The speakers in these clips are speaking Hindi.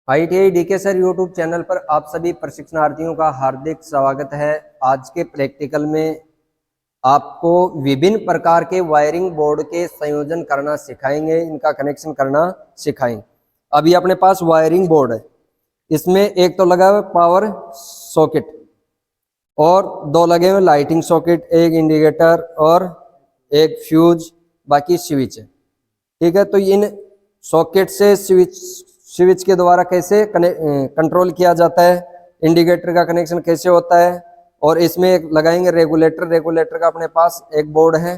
ITI DK sir YouTube channel पर आप सभी प्रशिक्षणार्थियों का हार्दिक स्वागत है। आज के प्रैक्टिकल में आपको विभिन्न प्रकार के वायरिंग बोर्ड के संयोजन करना सिखाएंगे, इनका कनेक्शन करना सिखाएंगे। अभी अपने पास वायरिंग बोर्ड है, इसमें एक तो लगा हुआ पावर सॉकेट और दो लगे हुए लाइटिंग सॉकेट, एक इंडिकेटर और एक फ्यूज, बाकी स्विच है। ठीक है, तो इन सॉकेट से स्विच के द्वारा कैसे कंट्रोल किया जाता है, इंडिकेटर का कनेक्शन कैसे होता है, और इसमें एक लगाएंगे रेगुलेटर। रेगुलेटर का अपने पास एक बोर्ड है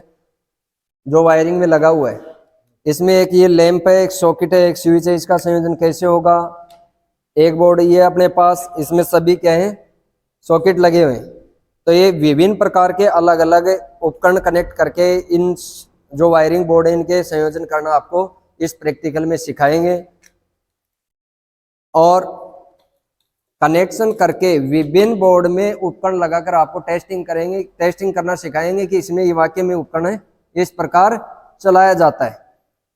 जो वायरिंग में लगा हुआ है। इसमें एक ये लैंप है, एक सॉकेट है, एक स्विच है, इसका संयोजन कैसे होगा। एक बोर्ड ये अपने पास, इसमें सभी क्या है सॉकेट लगे हुए हैं। तो ये विभिन्न प्रकार के अलग अलग उपकरण कनेक्ट करके इन जो वायरिंग बोर्ड है इनके संयोजन करना आपको इस प्रैक्टिकल में सिखाएंगे, और कनेक्शन करके विभिन्न बोर्ड में उपकरण लगाकर आपको टेस्टिंग करेंगे, टेस्टिंग करना सिखाएंगे कि इसमें ये वाकई में उपकरण है इस प्रकार चलाया जाता है।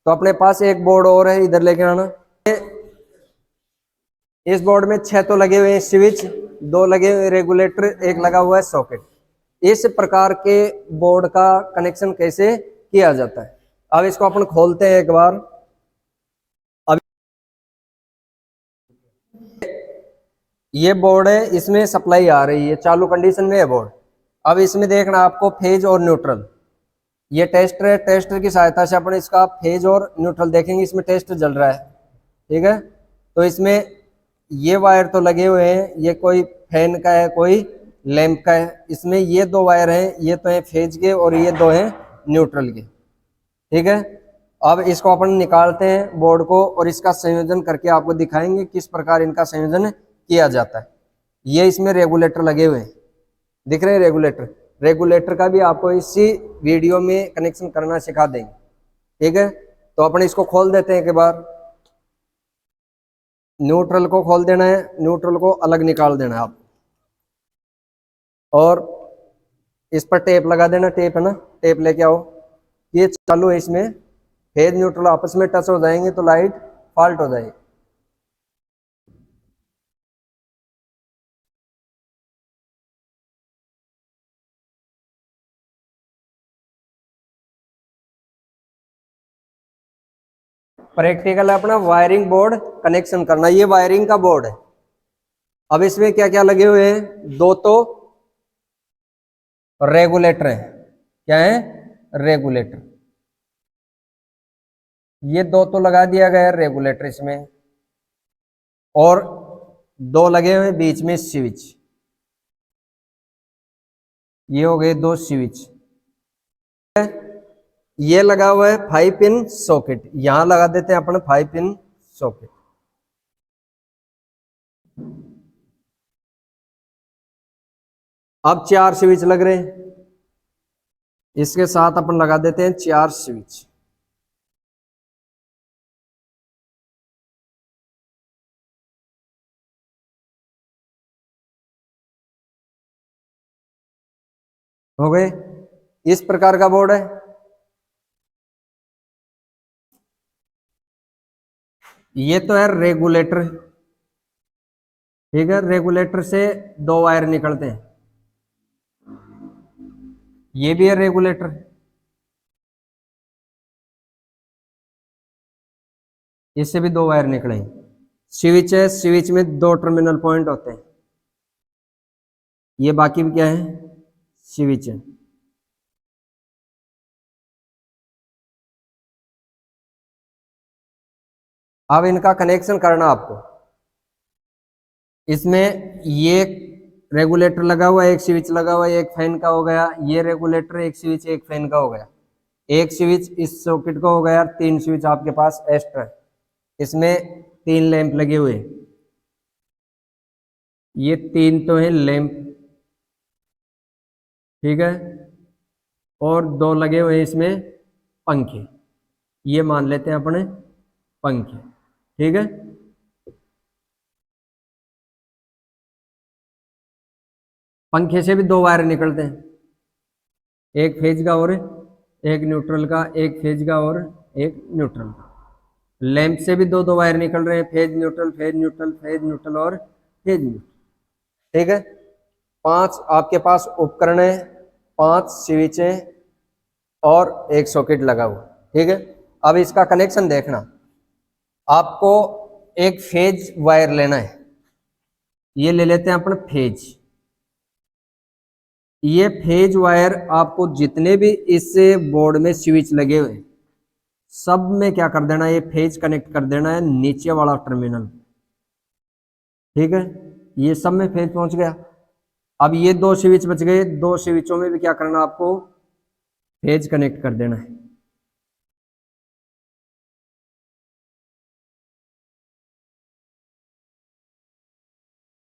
तो अपने पास एक बोर्ड और है, इधर लेके आना। इस बोर्ड में 6 तो लगे हुए हैं स्विच, 2 लगे हुए रेगुलेटर, एक लगा हुआ है सॉकेट। इस प्रकार के बोर्ड का कनेक्शन कैसे किया जाता है, अब इसको अपन खोलते हैं एक बार। ये बोर्ड है, इसमें सप्लाई आ रही है, चालू कंडीशन में है बोर्ड। अब इसमें देखना आपको फेज और न्यूट्रल, ये टेस्टर है, टेस्टर की सहायता से अपन इसका फेज और न्यूट्रल देखेंगे। इसमें टेस्ट जल रहा है, ठीक है। तो इसमें ये वायर तो लगे हुए हैं, ये कोई फैन का है, कोई लैंप का है। इसमें ये 2 वायर हैं, ये तो हैं फेज के और ये 2 हैं न्यूट्रल के, ठीक है। अब इसको अपन निकालते हैं बोर्ड को और इसका संयोजन करके आपको दिखाएंगे किस प्रकार इनका संयोजन किया जाता है। ये इसमें रेगुलेटर लगे हुए हैं, दिख रहे हैं रेगुलेटर। रेगुलेटर का भी आपको इसी वीडियो में कनेक्शन करना सिखा देंगे, ठीक है। तो अपन इसको खोल देते हैं एक बार। न्यूट्रल को खोल देना है, न्यूट्रल को अलग निकाल देना है आप, और इस पर टेप लगा देना। टेप है ना, टेप लेके आओ। ये चालू है, इसमें फेज न्यूट्रल आपस में टच हो जाएंगे तो लाइट फॉल्ट हो जाएगी। प्रैक्टिकल है अपना वायरिंग बोर्ड कनेक्शन करना। ये वायरिंग का बोर्ड है। अब इसमें क्या क्या लगे हुए हैं, 2 तो रेगुलेटर है। क्या है, रेगुलेटर। ये 2 तो लगा दिया गया है रेगुलेटर इसमें, और 2 लगे हुए बीच में स्विच। ये हो गए 2 स्विच। ये लगा हुआ है 5 पिन सॉकेट, यहां लगा देते हैं अपन 5 पिन सॉकेट। अब 4 स्विच लग रहे हैं, इसके साथ अपन लगा देते हैं 4 स्विच। हो गए, इस प्रकार का बोर्ड है। ये तो है रेगुलेटर, ठीक है। रेगुलेटर से 2 वायर निकलते हैं, ये भी है रेगुलेटर। इससे भी 2 वायर निकले। स्विच है, स्विच में 2 टर्मिनल पॉइंट होते हैं। ये बाकी भी क्या है, स्विच है। अब इनका कनेक्शन करना आपको। इसमें ये रेगुलेटर लगा हुआ है, एक स्विच लगा हुआ है, एक फैन का हो गया। ये रेगुलेटर, एक स्विच, एक फैन का हो गया। एक स्विच इस सॉकेट का हो गया। 3 स्विच आपके पास एक्स्ट्रा। इसमें 3 लैंप लगे हुए हैं, ये 3 तो है लैंप, ठीक है। और 2 लगे हुए हैं इसमें पंखे, ये मान लेते हैं अपने पंखे, ठीक है। पंखे से भी 2 वायर निकलते हैं, एक फेज का और एक न्यूट्रल का, एक फेज का और एक न्यूट्रल का। लैंप से भी दो दो वायर निकल रहे हैं, phase neutral, phase neutral, phase neutral और फेज न्यूट्रल। ठीक है, 5 आपके पास उपकरण है, 5 स्विच है और एक सॉकेट लगा हुआ। ठीक है, अब इसका कनेक्शन देखना, आपको एक फेज वायर लेना है। ये ले लेते हैं अपन फेज। ये फेज वायर आपको जितने भी इस बोर्ड में स्विच लगे हुए सब में क्या कर देना, ये फेज कनेक्ट कर देना है नीचे वाला टर्मिनल। ठीक है, ये सब में फेज पहुंच गया। अब ये 2 स्विच बच गए, 2 स्विचों में भी क्या करना, आपको फेज कनेक्ट कर देना है।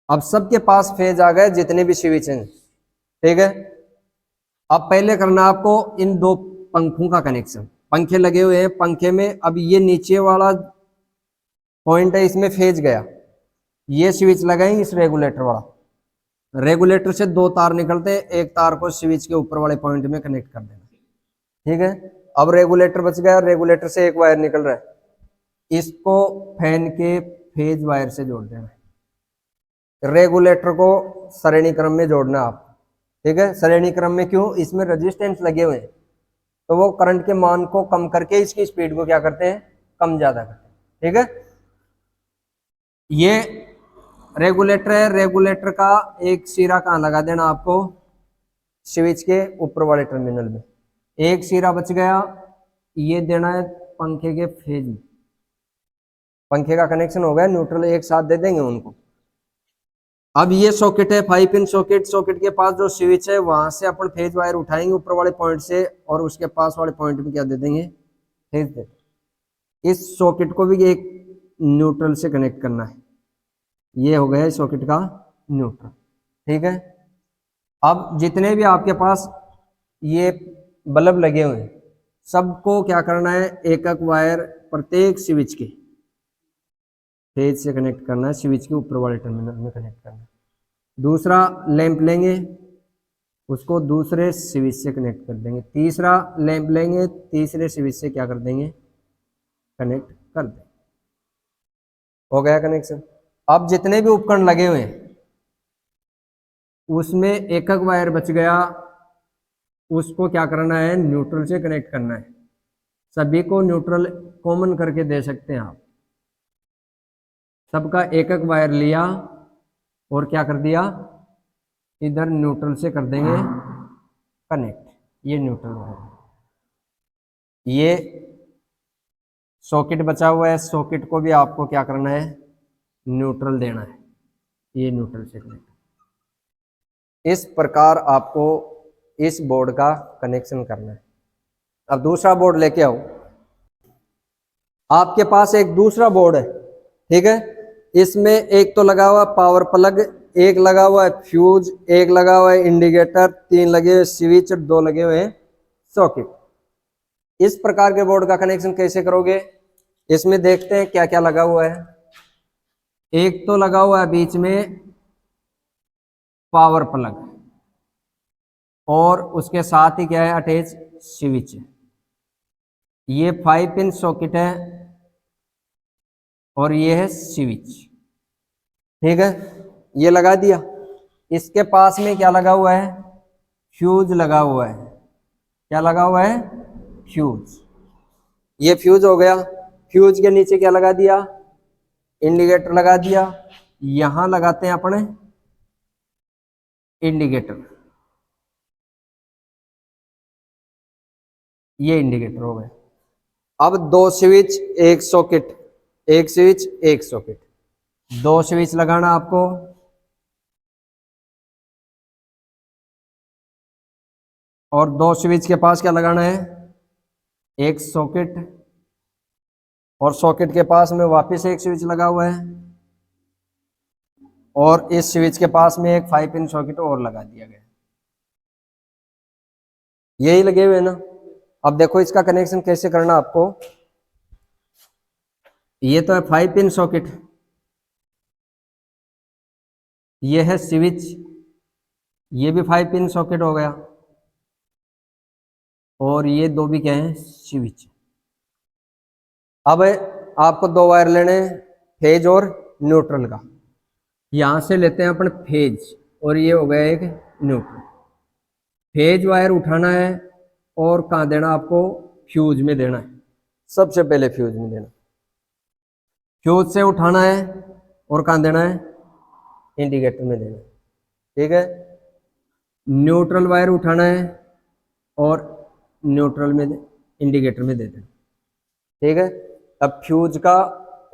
अब सबके पास फेज आ गए जितने भी स्विच हैं। ठीक है, अब पहले करना आपको इन 2 पंखों का कनेक्शन। पंखे लगे हुए हैं, पंखे में अब ये नीचे वाला पॉइंट है, इसमें फेज गया, ये स्विच लगाएंगे इस रेगुलेटर वाला। रेगुलेटर से 2 तार निकलते हैं, एक तार को स्विच के ऊपर वाले पॉइंट में कनेक्ट कर देना। ठीक है, अब रेगुलेटर बच गया, रेगुलेटर से एक वायर निकल रहा है, इसको फैन के फेज वायर से जोड़ देना है। रेगुलेटर को श्रेणी क्रम में जोड़ना आप। ठीक है, श्रेणी क्रम में क्यों, इसमें रेजिस्टेंस लगे हुए हैं, तो वो करंट के मान को कम करके इसकी स्पीड को क्या करते हैं, कम ज्यादा करते हैं। ठीक है, ये रेगुलेटर है, रेगुलेटर का एक सिरा कहाँ लगा देना आपको, स्विच के ऊपर वाले टर्मिनल में। एक सिरा बच गया, ये देना है पंखे के फेज में। पंखे का कनेक्शन हो गया, न्यूट्रल एक साथ दे देंगे उनको। अब ये सॉकेट है 5 पिन सॉकेट, सॉकेट के पास जो स्विच है वहां से अपन फेज वायर उठाएंगे ऊपर वाले पॉइंट से और उसके पास वाले पॉइंट में क्या दे देंगे, फेज दे। इस सॉकेट को भी एक न्यूट्रल से कनेक्ट करना है। ये हो गया सॉकेट का न्यूट्रल। ठीक है, अब जितने भी आपके पास ये बल्ब लगे हुए हैं सबको क्या करना है, एक एक वायर प्रत्येक स्विच के फेज से कनेक्ट करना है, स्विच के ऊपर वाले टर्मिनल में कनेक्ट करना है। दूसरा लैंप लेंगे, उसको दूसरे स्विच से कनेक्ट कर देंगे। तीसरा लैंप लेंगे, तीसरे स्विच से क्या कर देंगे, कनेक्ट कर देंगे। हो गया कनेक्शन। अब जितने भी उपकरण लगे हुए हैं उसमें एक एक वायर बच गया, उसको क्या करना है, न्यूट्रल से कनेक्ट करना है। सभी को न्यूट्रल कॉमन करके दे सकते हैं आप। सबका एक एक वायर लिया और क्या कर दिया, इधर न्यूट्रल से कर देंगे कनेक्ट। ये न्यूट्रल वायर, ये सॉकेट बचा हुआ है, सॉकेट को भी आपको क्या करना है, न्यूट्रल देना है। ये न्यूट्रल से कनेक्ट। इस प्रकार आपको इस बोर्ड का कनेक्शन करना है। अब दूसरा बोर्ड लेके आओ। आपके पास एक दूसरा बोर्ड है, ठीक है, इसमें एक तो लगा हुआ पावर प्लग, एक लगा हुआ है फ्यूज, एक लगा हुआ है इंडिकेटर, 3 लगे हुए स्विच और 2 लगे हुए हैं सॉकेट। इस प्रकार के बोर्ड का कनेक्शन कैसे करोगे, इसमें देखते हैं क्या क्या लगा हुआ है। एक तो लगा हुआ है बीच में पावर प्लग और उसके साथ ही क्या है, अटैच स्विच है। ये 5 पिन सॉकेट है और ये है स्विच। ठीक है, ये लगा दिया। इसके पास में क्या लगा हुआ है, फ्यूज लगा हुआ है। क्या लगा हुआ है, फ्यूज। ये फ्यूज हो गया। फ्यूज के नीचे क्या लगा दिया, इंडिकेटर लगा दिया। यहां लगाते हैं अपने इंडिकेटर, ये इंडिकेटर हो गए। अब 2 स्विच एक सॉकेट, एक स्विच एक सॉकेट, 2 स्विच लगाना आपको। और 2 स्विच के पास क्या लगाना है, एक सॉकेट, और सॉकेट के पास में वापस एक स्विच लगा हुआ है और इस स्विच के पास में एक 5 पिन सॉकेट और लगा दिया गया। यही लगे हुए ना। अब देखो इसका कनेक्शन कैसे करना आपको। ये तो है 5 पिन सॉकेट, ये है स्विच, ये भी 5 पिन सॉकेट हो गया और ये 2 भी क्या है, स्विच। अब आपको दो वायर लेने हैं, फेज और न्यूट्रल का। यहां से लेते हैं अपन फेज और ये हो गया एक न्यूट्रल। फेज वायर उठाना है और कहाँ देना आपको, फ्यूज में देना है। सबसे पहले फ्यूज में देना, फ्यूज से उठाना है और कहाँ देना है, इंडिकेटर में देना है। ठीक है, न्यूट्रल वायर उठाना है और न्यूट्रल में इंडिकेटर में दे देना। ठीक है, अब फ्यूज का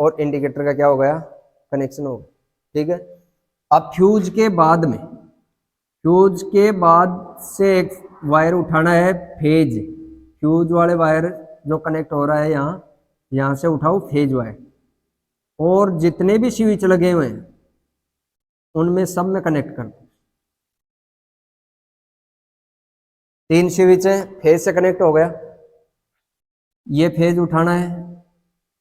और इंडिकेटर का क्या हो गया, कनेक्शन हो गया। ठीक है, अब फ्यूज के बाद में, फ्यूज के बाद से एक वायर उठाना है फेज। फ्यूज वाले वायर जो कनेक्ट हो रहा है यहाँ से उठाओ फेज वायर, और जितने भी स्विच लगे हुए हैं उनमें सब में कनेक्ट कर दो। 3 स्विच है, फेज से कनेक्ट हो गया। ये फेज उठाना है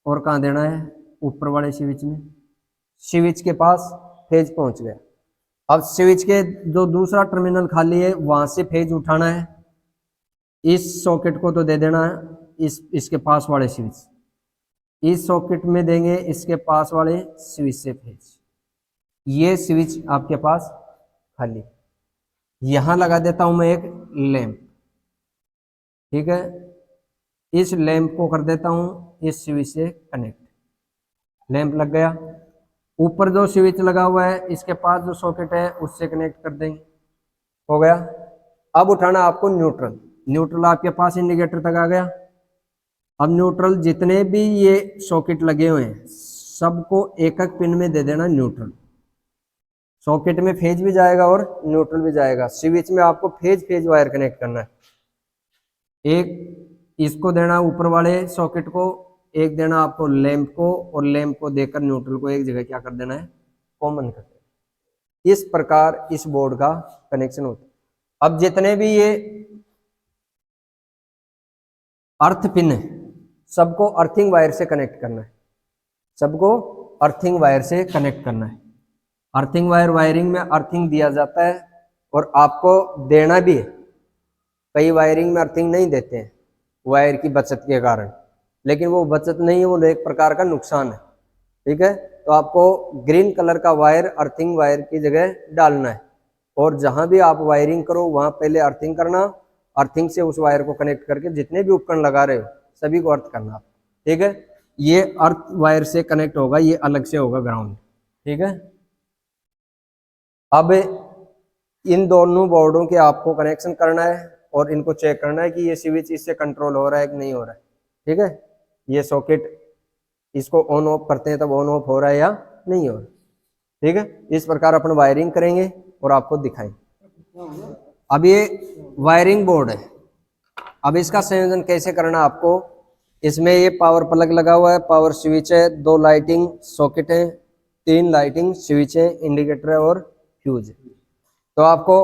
और कहाँ देना है, ऊपर वाले स्विच में। स्विच के पास फेज पहुंच गया। अब स्विच के जो दूसरा टर्मिनल खाली है वहां से फेज उठाना है। इस सॉकेट को तो दे देना है इसके पास वाले स्विच, इस सॉकेट में देंगे इसके पास वाले स्विच से फेज। ये स्विच आपके पास खाली, यहां लगा देता हूं मैं एक लैंप। ठीक है, इस लैंप को कर देता हूं इस स्विच से कनेक्ट। लैंप लग गया। ऊपर जो स्विच लगा हुआ है इसके पास जो सॉकेट है उससे कनेक्ट कर देंगे, हो गया। अब उठाना आपको न्यूट्रल। न्यूट्रल आपके पास इंडिकेटर तक आ गया। अब न्यूट्रल जितने भी ये सॉकेट लगे हुए हैं सबको एक एक पिन में दे देना न्यूट्रल। सॉकेट में फेज भी जाएगा और न्यूट्रल भी जाएगा। स्विच में आपको फेज फेज वायर कनेक्ट करना है। एक इसको देना ऊपर वाले सॉकेट को, एक देना आपको लैंप को, और लैंप को देकर न्यूट्रल को एक जगह क्या कर देना है, कॉमन कर देना। इस प्रकार इस बोर्ड का कनेक्शन होता है। अब जितने भी ये अर्थ पिन है सबको अर्थिंग वायर से कनेक्ट करना है, सबको अर्थिंग वायर से कनेक्ट करना है। अर्थिंग वायर, वायरिंग में अर्थिंग दिया जाता है और आपको देना भी है। कई वायरिंग में अर्थिंग नहीं देते हैं वायर की बचत के कारण, लेकिन वो बचत नहीं है, वो एक प्रकार का नुकसान है। ठीक है, तो आपको ग्रीन कलर का वायर अर्थिंग वायर की जगह डालना है, और जहां भी आप वायरिंग करो वहां पहले अर्थिंग करना। अर्थिंग से उस वायर को कनेक्ट करके जितने भी उपकरण लगा रहे हो सभी को अर्थ करना। ठीक है, ये अर्थ वायर से कनेक्ट होगा, ये अलग से होगा ग्राउंड। ठीक है, अब इन दोनों बोर्डों के आपको कनेक्शन करना है और इनको चेक करना है कि ये स्विच इससे कंट्रोल हो रहा है कि नहीं हो रहा है। ठीक है, ये सॉकेट इसको ऑन ऑफ करते हैं तब ऑन ऑफ हो रहा है या नहीं हो रहा। ठीक है, इस प्रकार अपन वायरिंग करेंगे और आपको दिखाएंगे। अब ये वायरिंग बोर्ड है, अब इसका संयोजन कैसे करना आपको। इसमें ये पावर प्लग लगा हुआ है, पावर स्विच है, 2 लाइटिंग सॉकेट है, 3 लाइटिंग स्विच है, इंडिकेटर है और फ्यूज है। तो आपको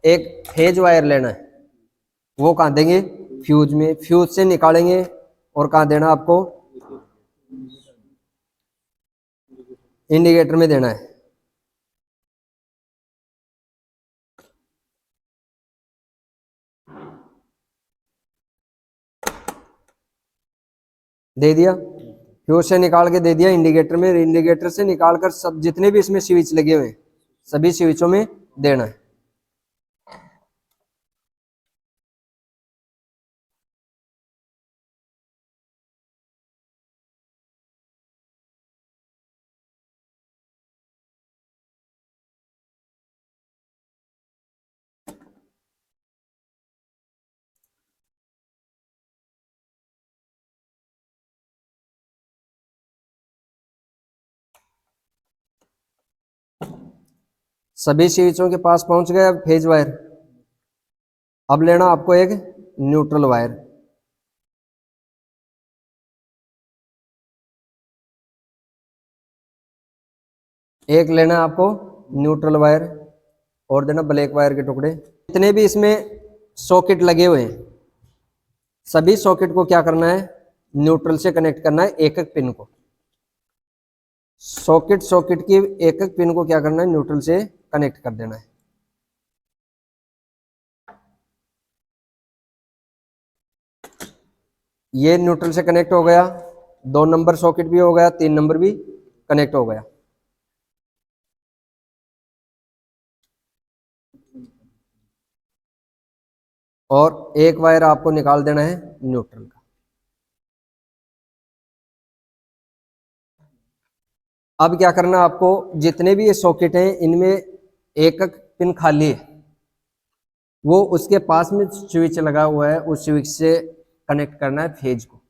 एक फेज वायर लेना है, वो कहाँ देंगे, फ्यूज में। फ्यूज से निकालेंगे और कहाँ देना आपको, इंडिकेटर में देना है। दे दिया, फ्यूज से निकाल के दे दिया इंडिकेटर में। इंडिकेटर से निकाल कर सब जितने भी इसमें स्विच लगे हुए हैं सभी स्विचों में देना है। सभी स्विचों के पास पहुंच गए अब फेज वायर। अब लेना आपको एक न्यूट्रल वायर। एक लेना आपको न्यूट्रल वायर और देना ब्लैक वायर के टुकड़े। जितने भी इसमें सॉकेट लगे हुए हैं सभी सॉकेट को क्या करना है, न्यूट्रल से कनेक्ट करना है एक एक पिन को। सॉकेट की एक एक पिन को क्या करना है, न्यूट्रल से कनेक्ट कर देना है। ये न्यूट्रल से कनेक्ट हो गया। 2 नंबर सॉकेट भी हो गया, 3 नंबर भी कनेक्ट हो गया। और एक वायर आपको निकाल देना है न्यूट्रल का। अब क्या करना आपको, जितने भी ये सॉकेट हैं इनमें एक एक पिन खाली है, वो उसके पास में स्विच लगा हुआ है, उस स्विच से कनेक्ट करना है फेज को।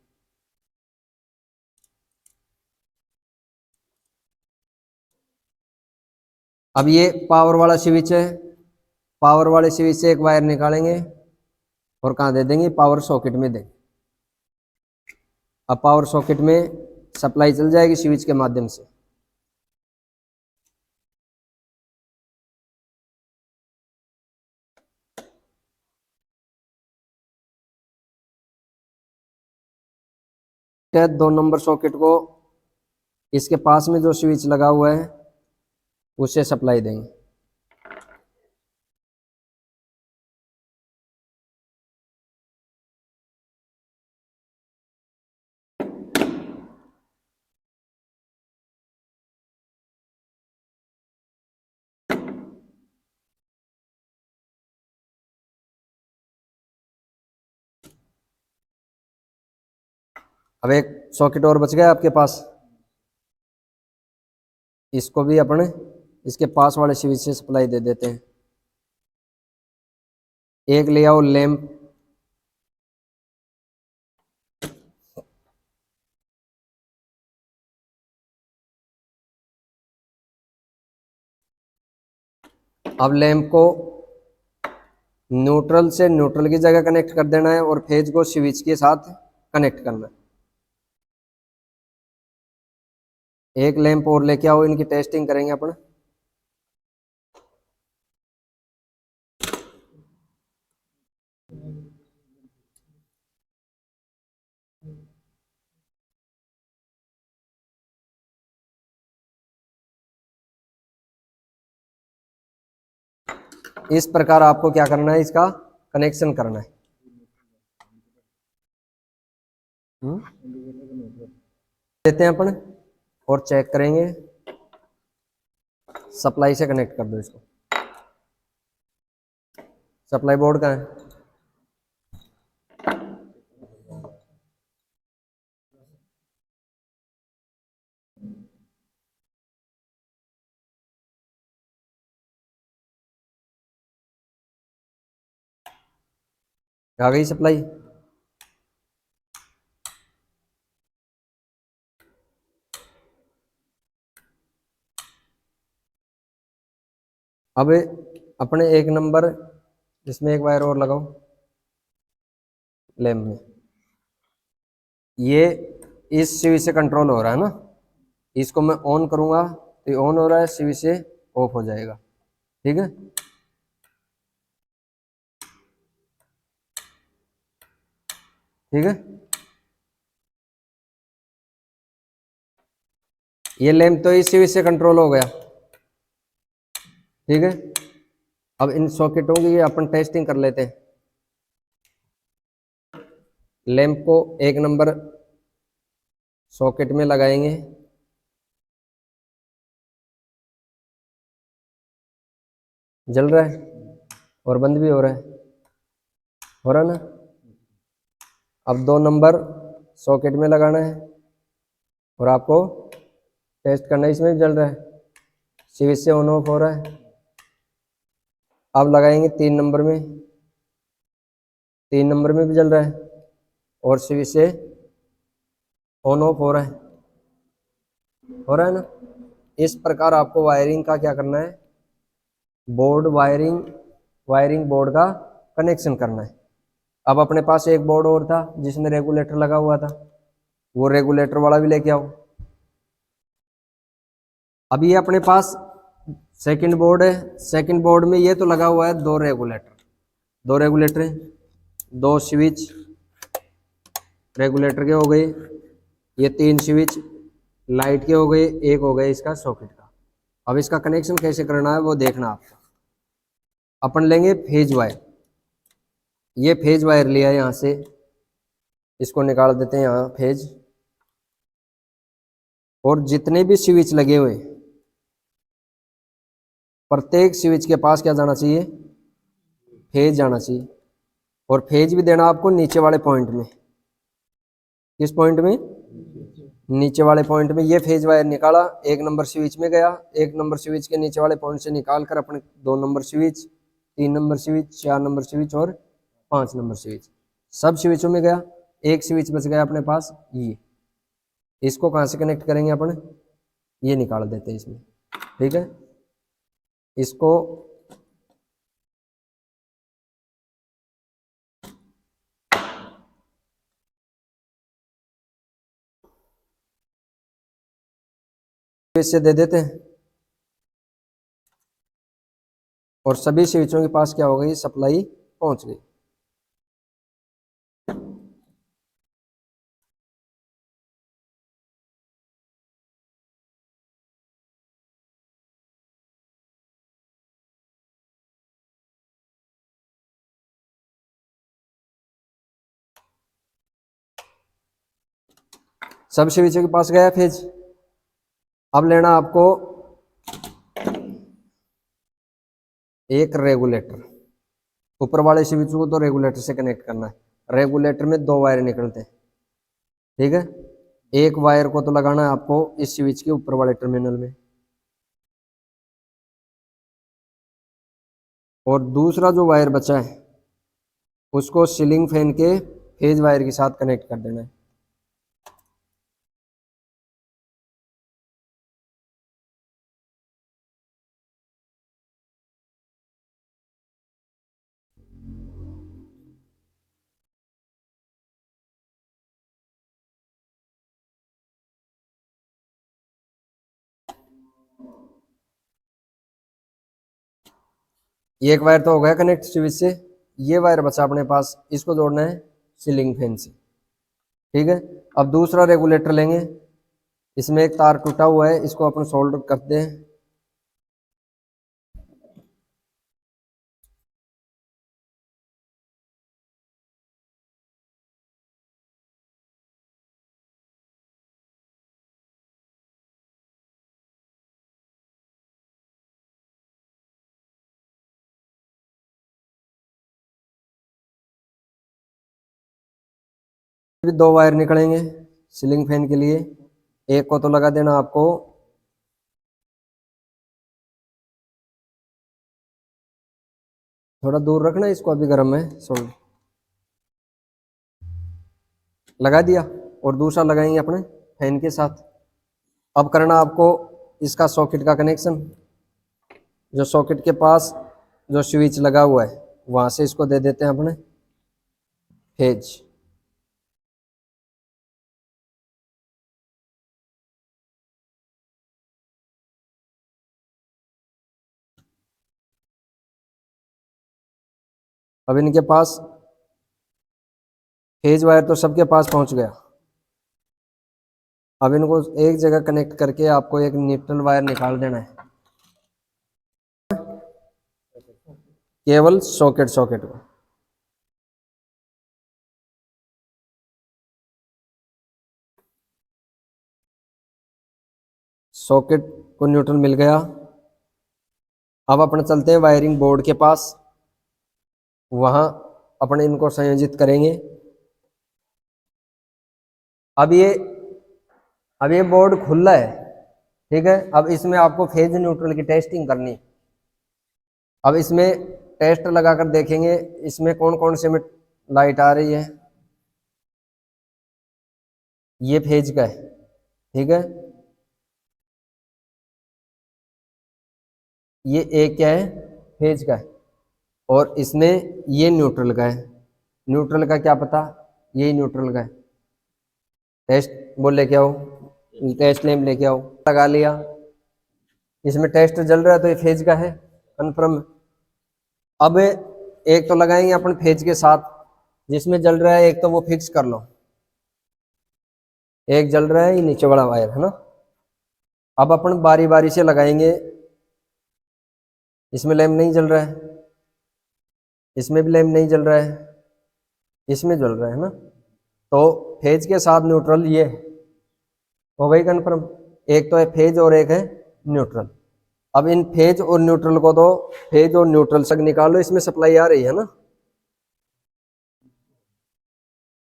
अब ये पावर वाला स्विच है, पावर वाले स्विच से एक वायर निकालेंगे और कहाँ दे देंगे, पावर सॉकेट में देंगे। अब पावर सॉकेट में सप्लाई चल जाएगी स्विच के माध्यम से। क्या 2 नंबर सॉकेट को इसके पास में जो स्विच लगा हुआ है उससे सप्लाई देंगे। अब एक सॉकेट और बच गया आपके पास, इसको भी अपने इसके पास वाले स्विच से सप्लाई दे देते हैं। एक ले आओ लैंप, अब लैंप को न्यूट्रल से न्यूट्रल की जगह कनेक्ट कर देना है और फेज को स्विच के साथ कनेक्ट करना है। एक लैंप और लेके आओ, इनकी टेस्टिंग करेंगे अपन। इस प्रकार आपको क्या करना है, इसका कनेक्शन करना है। देते हैं अपन और चेक करेंगे, सप्लाई से कनेक्ट कर दो इसको। सप्लाई बोर्ड का है, आ गई सप्लाई। अब अपने 1 नंबर इसमें एक वायर और लगाओ लैंप में। ये इस स्विच से कंट्रोल हो रहा है ना, इसको मैं ऑन करूंगा तो ये ऑन हो रहा है, स्विच से ऑफ हो जाएगा। ठीक है, ठीक है। ये लैंप तो इस स्विच से कंट्रोल हो गया। ठीक है, अब इन सॉकेटों की अपन टेस्टिंग कर लेते हैं। लैंप को 1 नंबर सॉकेट में लगाएंगे, जल रहा है और बंद भी हो रहा है, हो रहा है ना। अब 2 नंबर सॉकेट में लगाना है और आपको टेस्ट करना है, इसमें भी जल रहा है, स्विच से ऑन ऑफ हो रहा है। अब लगाएंगे 3 नंबर में, 3 नंबर में भी जल रहा है और स्विच से ऑन ऑफ हो रहा है, हो रहा है ना। इस प्रकार आपको वायरिंग का क्या करना है, बोर्ड वायरिंग बोर्ड का कनेक्शन करना है। अब अपने पास एक बोर्ड और था जिसमें रेगुलेटर लगा हुआ था, वो रेगुलेटर वाला भी लेके आओ। अब ये अपने पास सेकंड बोर्ड है, सेकंड बोर्ड में ये तो लगा हुआ है 2 रेगुलेटर, 2 रेगुलेटर हैं, 2 स्विच रेगुलेटर के हो गए, ये 3 स्विच लाइट के हो गए, एक हो गए इसका सॉकेट का। अब इसका कनेक्शन कैसे करना है वो देखना आपको। अपन लेंगे फेज वायर, ये फेज वायर लिया है यहाँ से, इसको निकाल देते हैं यहाँ फेज। और जितने भी स्विच लगे हुए, प्रत्येक स्विच के पास क्या जाना चाहिए, फेज जाना चाहिए। और फेज भी देना आपको नीचे वाले पॉइंट में। किस पॉइंट में, नीचे वाले पॉइंट में। ये फेज वायर निकाला, 1 नंबर स्विच में गया, 1 नंबर स्विच के नीचे वाले पॉइंट से निकाल कर अपने 2 number switch, 3 number switch, 4 number switch और 5 नंबर स्विच, सब स्विचों में गया। एक स्विच बच गया अपने पास, ये इसको कहाँ से कनेक्ट करेंगे अपन, ये निकाल देते हैं इसमें। ठीक है, इसको इससे दे देते हैं और सभी स्विचों के पास क्या हो गई, सप्लाई पहुंच गई। सब स्विचों के पास गया फेज। अब लेना आपको एक रेगुलेटर, ऊपर वाले स्विच को तो रेगुलेटर से कनेक्ट करना है। रेगुलेटर में 2 वायर निकलते हैं। ठीक है, एक वायर को तो लगाना है आपको इस स्विच के ऊपर वाले टर्मिनल में, और दूसरा जो वायर बचा है उसको सीलिंग फैन के फेज वायर के साथ कनेक्ट कर देना है। ये एक वायर तो हो गया कनेक्ट स्विच से। ये वायर बचा अपने पास, इसको जोड़ना है सीलिंग फैन से। ठीक है, अब दूसरा रेगुलेटर लेंगे, इसमें एक तार टूटा हुआ है, इसको अपन सोल्डर करते हैं। फिर 2 वायर निकलेंगे सीलिंग फैन के लिए। एक को तो लगा देना आपको थोड़ा दूर रखना, इसको अभी गर्म है, सोल्डर लगा दिया। और दूसरा लगाएंगे अपने फैन के साथ। अब करना आपको इसका सॉकेट का कनेक्शन। जो सॉकेट के पास जो स्विच लगा हुआ है वहां से इसको दे देते हैं अपने फेज। अब इनके पास फेज वायर तो सबके पास पहुंच गया। अब इनको एक जगह कनेक्ट करके आपको एक न्यूट्रल वायर निकाल देना है, केवल सॉकेट सॉकेट को। सॉकेट को न्यूट्रल मिल गया। अब अपन चलते हैं वायरिंग बोर्ड के पास, वहां अपन इनको संयोजित करेंगे। अब ये अब ये बोर्ड खुला है। ठीक है, अब इसमें आपको फेज न्यूट्रल की टेस्टिंग करनी। अब इसमें टेस्ट लगाकर देखेंगे इसमें कौन कौन से में लाइट आ रही है। ये फेज का है। ठीक है, ये एक क्या है, फेज का है। और इसमें ये न्यूट्रल का है। न्यूट्रल का क्या पता, यही न्यूट्रल का है। टेस्ट बोल लेके आओ, टेस्ट लेम लेके आओ। लगा लिया, इसमें टेस्ट जल रहा है तो ये फेज का है, कन्फर्म। अब एक तो लगाएंगे अपन फेज के साथ, जिसमें जल रहा है एक तो वो फिक्स कर लो। एक जल रहा है ये नीचे वाला वायर है ना। अब अपन बारी बारी से लगाएंगे। इसमें लैम्प नहीं जल रहा है, इसमें भी लैम्प नहीं जल रहा है, इसमें जल रहा है ना। तो फेज के साथ न्यूट्रल ये हो गई कन्फर्म। एक तो है फेज और एक है न्यूट्रल। अब इन फेज और न्यूट्रल को तो फेज और न्यूट्रल तक निकालो, इसमें सप्लाई आ रही है ना।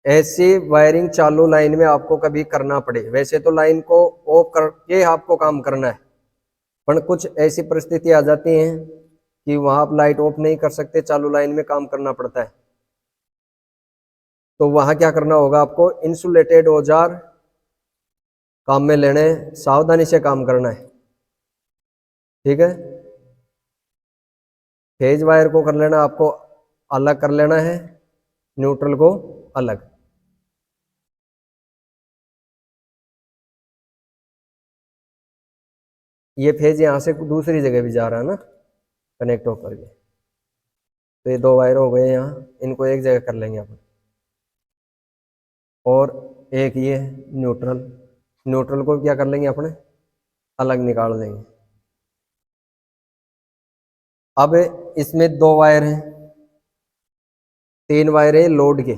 ऐसी वायरिंग चालू लाइन में आपको कभी करना पड़े, वैसे तो लाइन को ऑफ करके आपको काम करना है, पर कुछ ऐसी परिस्थिति आ जाती है कि वहां आप लाइट ऑफ नहीं कर सकते, चालू लाइन में काम करना पड़ता है। तो वहां क्या करना होगा आपको, इंसुलेटेड औजार काम में लेने, सावधानी से काम करना है, ठीक है। फेज वायर को कर लेना आपको अलग कर लेना है, न्यूट्रल को अलग। ये फेज यहां से दूसरी जगह भी जा रहा है ना कनेक्ट होकर के, तो ये दो वायर हो गए यहाँ, इनको एक जगह कर लेंगे अपन। और एक ये न्यूट्रल, न्यूट्रल को क्या कर लेंगे अपने अलग निकाल देंगे। अब इसमें दो वायर हैं, तीन वायर हैं लोड के,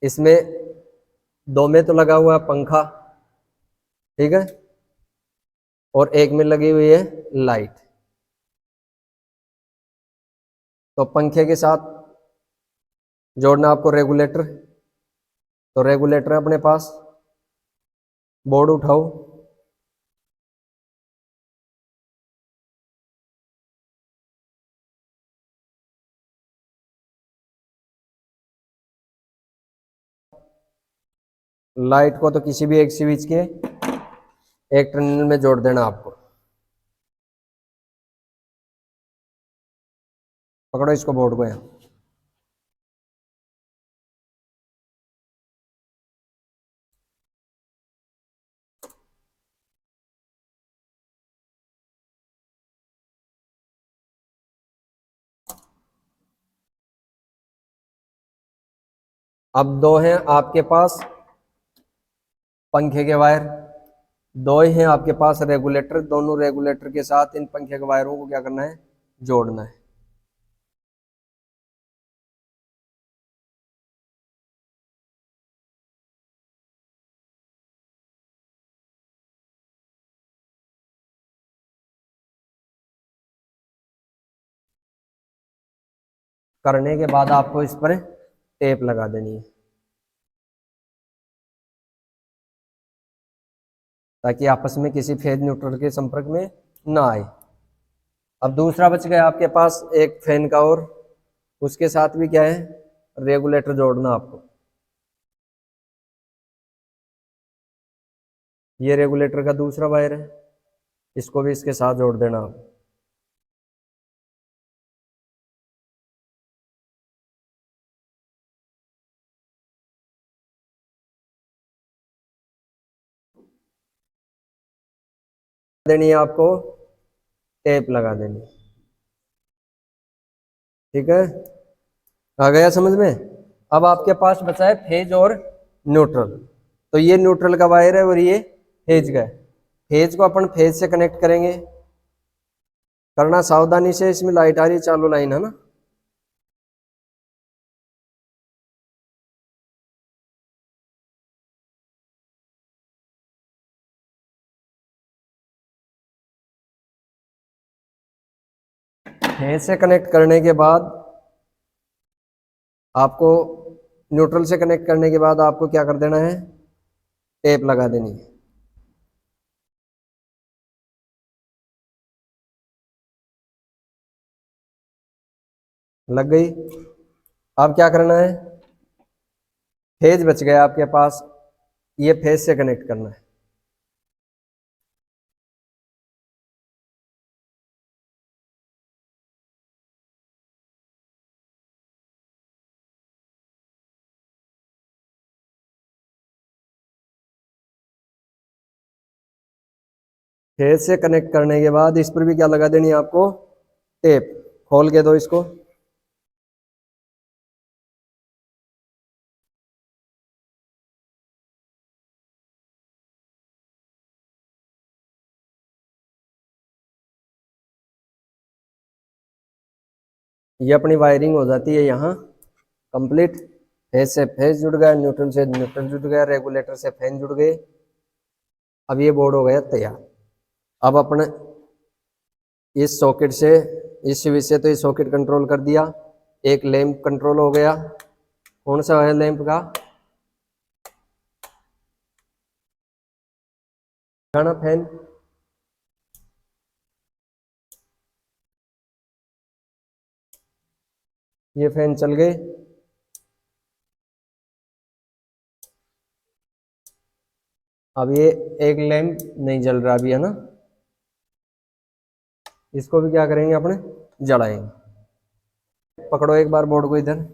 इसमें दो में तो लगा हुआ है पंखा, ठीक है, और एक में लगी हुई है लाइट। तो पंखे के साथ जोड़ना आपको रेगुलेटर, तो रेगुलेटर अपने पास, बोर्ड उठाओ, लाइट को तो किसी भी एक स्विच के एक टर्मिनल में जोड़ देना आपको। पकड़ो इसको, बोर्ड को यहाँ। अब दो हैं आपके पास पंखे के वायर, दो ही हैं आपके पास रेगुलेटर, दोनों रेगुलेटर के साथ इन पंखे के वायरों को क्या करना है, जोड़ना है। करने के बाद आपको इस पर टेप लगा देनी है, ताकि आपस में किसी फेज न्यूट्रल के संपर्क में ना आए। अब दूसरा बच गया आपके पास एक फैन का, और उसके साथ भी क्या है, रेगुलेटर जोड़ना आपको। ये रेगुलेटर का दूसरा वायर है, इसको भी इसके साथ जोड़ देना आप। देनी है आपको, टेप लगा देनी, ठीक है। आ गया समझ में। अब आपके पास बचा है फेज और न्यूट्रल, तो ये न्यूट्रल का वायर है और ये फेज का है। फेज को अपन फेज से कनेक्ट करेंगे, करना सावधानी से, इसमें लाइट आ रही है, चालू लाइन है ना। फेज से कनेक्ट करने के बाद आपको, न्यूट्रल से कनेक्ट करने के बाद आपको क्या कर देना है, टेप लगा देनी है। लग गई। अब क्या करना है, फेज बच गया आपके पास, ये फेज से कनेक्ट करना है। फेज से कनेक्ट करने के बाद इस पर भी क्या लगा देनी है आपको, टेप। खोल के दो इसको, ये अपनी वायरिंग हो जाती है यहाँ कंप्लीट। फेज से फेज जुड़ गया, न्यूट्रल से न्यूट्रल जुड़ गया, रेगुलेटर से फैन जुड़ गए। अब ये बोर्ड हो गया तैयार। अब अपने इस सॉकेट से, इस स्विच से तो ये सॉकेट कंट्रोल कर दिया, एक लैंप कंट्रोल हो गया। कौन सा है लैंप का गाना? फैन। ये फैन चल गए। अब ये एक लैंप नहीं जल रहा अभी, है ना, इसको भी क्या करेंगे अपने, जलाएंगे। पकड़ो एक बार बोर्ड को इधर।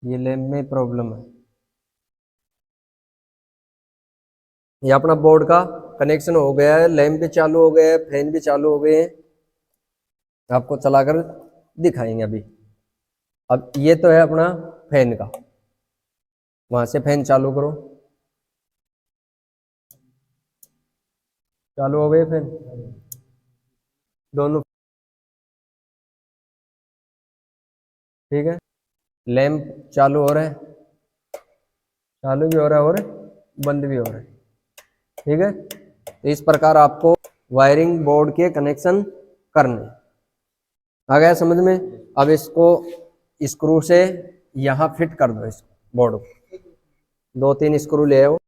ये लैंप में प्रॉब्लम है। ये अपना बोर्ड का कनेक्शन हो गया है, लैंप भी चालू हो गया है, फैन भी चालू हो गए हैं। आपको चलाकर दिखाएंगे अभी। अब ये तो है अपना फैन का, वहां से फैन चालू करो। चालू हो गए फैन दोनों, ठीक है। लैंप चालू हो रहा है, चालू भी हो रहा है और बंद भी हो रहा है, ठीक है। तो इस प्रकार आपको वायरिंग बोर्ड के कनेक्शन करने आ गया समझ में। अब इसको स्क्रू से यहाँ फिट कर दो, इस बोर्ड को 2-3 स्क्रू ले आओ।